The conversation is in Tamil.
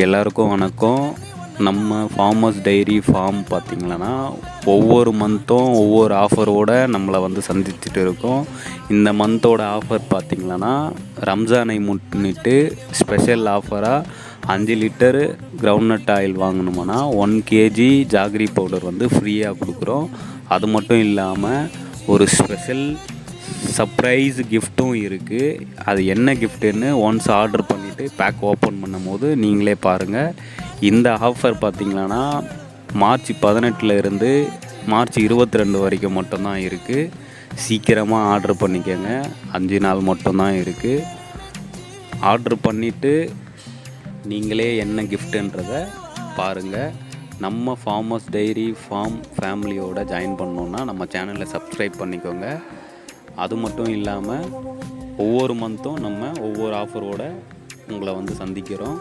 எல்லாருக்கும் வணக்கம். நம்ம ஃபார்மர்ஸ் டைரி ஃபார்ம் பார்த்திங்கன்னா ஒவ்வொரு மந்த்தும் ஒவ்வொரு ஆஃபரோடு நம்மளை வந்து சந்திச்சுட்டு இருக்கோம். இந்த மந்தோட ஆஃபர் பார்த்திங்கன்னா ரம்ஜானை முன்னிட்டு ஸ்பெஷல் ஆஃபராக 5 லிட்டரு கிரவுண்ட்நட் ஆயில் வாங்கணுமானா 1 kg ஜாகரி பவுடர் வந்து ஃப்ரீயாக கொடுக்குறோம். அது மட்டும் இல்லாமல் ஒரு ஸ்பெஷல் சர்ப்ரைஸ் கிஃப்ட்டும் இருக்குது. அது என்ன கிஃப்ட்டுன்னு ஒன்ஸ் ஆர்டர் பண்ணிவிட்டு பேக் ஓப்பன் பண்ணும் போது நீங்களே பாருங்கள். இந்த ஆஃபர் பார்த்திங்கன்னா மார்ச் 18 இருந்து மார்ச் 22 வரைக்கும் மட்டும்தான் இருக்குது. சீக்கிரமாக ஆர்டர் பண்ணிக்கோங்க. 5 நாள் மட்டும்தான் இருக்குது. ஆர்டர் பண்ணிவிட்டு நீங்களே என்ன கிஃப்ட்டுன்றதை பாருங்கள். நம்ம ஃபார்மர்ஸ் டைரி ஃபார்ம் ஃபேமிலியோட ஜாயின் பண்ணோன்னா நம்ம சேனலை சப்ஸ்கிரைப் பண்ணிக்கோங்க. அது மட்டும் இல்லாமல் ஒவ்வொரு மந்த்தும் நம்ம ஒவ்வொரு ஆஃபரோடு உங்களை வந்து சந்திக்கிறோம்.